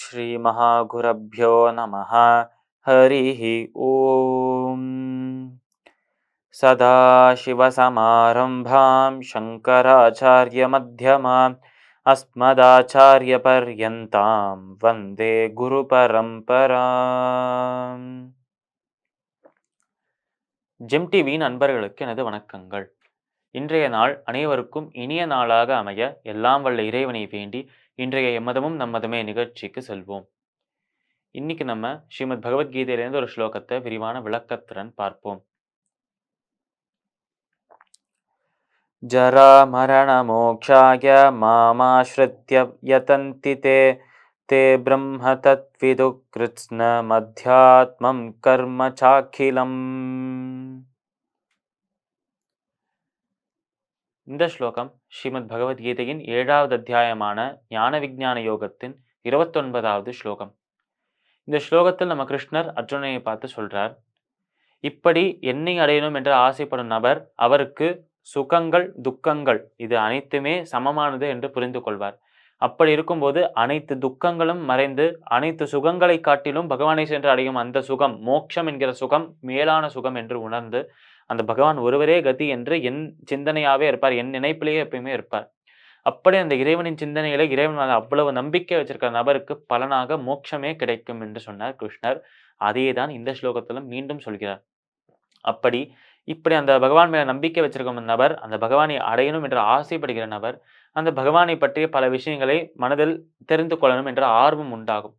ஸ்ரீ மகாகுரப்யோ நமः. ஹரிः ஓம். சதாசிவசமாரம்பாம் சங்கராச்சார்யமத்யமாம் அஸ்மதாச்சார்யபர்யந்தாம் வந்தே குருபரம்பராம். ஜெம் டிவியின் நண்பர்களுக்கு எனது வணக்கங்கள். இன்றைய நாள் அனைவருக்கும் இனிய நாளாக அமைய எல்லாம் வல்ல இறைவனை வேண்டி இன்றைய எம்மதமும் நம்மதமே நிகழ்ச்சிக்கு செல்வோம். இன்னைக்கு நம்ம ஸ்ரீமத் பகவத்கீதையிலேருந்து ஒரு ஸ்லோகத்தை விரிவான விளக்கத்துடன் பார்ப்போம். ஜரா மரண மோக்ஷாய மாமாஸ்ரித்ய யதந்தி தே தே பிரம்ம தத்விது கிருத்ஸ்ன மத்யாத்மம் கர்ம சாக்கிலம். இந்த ஸ்லோகம் ஸ்ரீமத் பகவத்கீதையின் 7வது அத்தியாயமான ஞான விஞ்ஞான யோகத்தின் 29வது ஸ்லோகம். இந்த ஸ்லோகத்தில் நம்ம கிருஷ்ணர் அர்ஜுனனை பார்த்து சொல்றார், இப்படி என்னை அடையணும் என்று ஆசைப்படும் நபர் அவருக்கு சுகங்கள் துக்கங்கள் இது அனைத்துமே சமமானது என்று புரிந்து கொள்வார். அப்படி இருக்கும்போது அனைத்து துக்கங்களும் மறைந்து அனைத்து சுகங்களை காட்டிலும் பகவானை சென்று அடையும் அந்த சுகம், மோட்சம் என்கிற சுகம் மேலான சுகம் என்று உணர்ந்து அந்த பகவான் ஒருவரே கதி என்று என் சிந்தனையாவே இருப்பார், என் நினைப்பிலேயே எப்பயுமே இருப்பார். அப்படி அந்த இறைவனின் சிந்தனையில இறைவன் அவ்வளவு நம்பிக்கை வச்சிருக்கிற நபருக்கு பலனாக மோட்சமே கிடைக்கும் என்று சொன்னார் கிருஷ்ணர். அதையேதான் இந்த ஸ்லோகத்திலும் மீண்டும் சொல்கிறார். இப்படி அந்த பகவான் மேல நம்பிக்கை வச்சிருக்கும் நபர், அந்த பகவானை அடையணும் என்று ஆசைப்படுகிற நபர், அந்த பகவானை பற்றிய பல விஷயங்களை மனதில் தெரிந்து கொள்ளணும் என்ற ஆர்வம் உண்டாகும்.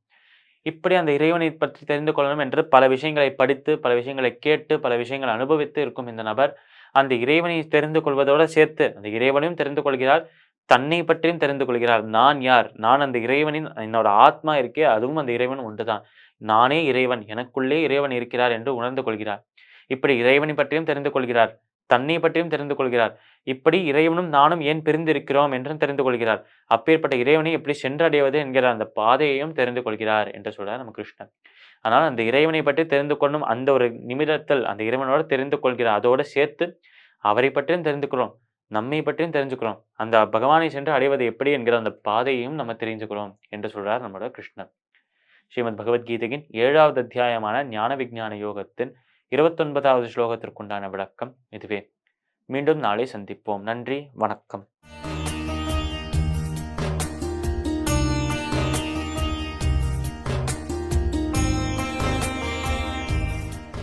இப்படி அந்த இறைவனை பற்றி தெரிந்து கொள்ளணும் என்று பல விஷயங்களை படித்து, பல விஷயங்களை கேட்டு, பல விஷயங்களை அனுபவித்து இருக்கும் இந்த நபர், அந்த இறைவனை தெரிந்து கொள்வதோடு சேர்த்து அந்த இறைவனையும் தெரிந்து கொள்கிறார், தன்னை பற்றியும் தெரிந்து கொள்கிறார். நான் யார்? நான் அந்த இறைவனின் என்னோட ஆத்மா இருக்கே, அதுவும் அந்த இறைவன் ஒன்றுதான். நானே இறைவன், எனக்குள்ளே இறைவன் இருக்கிறார் என்று உணர்ந்து கொள்கிறார். இப்படி இறைவனை பற்றியும் தெரிந்து கொள்கிறார், தன்னை பற்றியும் தெரிந்து கொள்கிறார். இப்படி இறைவனும் நானும் ஏன் பிரிந்திருக்கிறோம் என்றும் தெரிந்து கொள்கிறார். அப்பேற்பட்ட இறைவனை எப்படி சென்றடைவது என்கிற அந்த பாதையையும் தெரிந்து கொள்கிறார் என்று சொல்றார் நம்ம கிருஷ்ணன். ஆனால் அந்த இறைவனை பற்றி தெரிந்து கொள்ளும் அந்த ஒரு நிமிடத்தில் அந்த இறைவனோடு தெரிந்து கொள்கிறார். அதோடு சேர்த்து அவரை பற்றியும் தெரிந்துக்கிறோம், நம்மை பற்றியும் தெரிஞ்சுக்கிறோம். அந்த பகவானை சென்று அடைவது எப்படி என்கிற அந்த பாதையையும் நம்ம தெரிஞ்சுக்கிறோம் என்று சொல்றார் நம்மளோட கிருஷ்ணன். ஸ்ரீமத் பகவத்கீதையின் 7வது அத்தியாயமான ஞான விஞ்ஞான யோகத்தின் 29வது ஸ்லோகத்திற்குண்டான விளக்கம் இதுவே. மீண்டும் நாளை சந்திப்போம். நன்றி, வணக்கம்.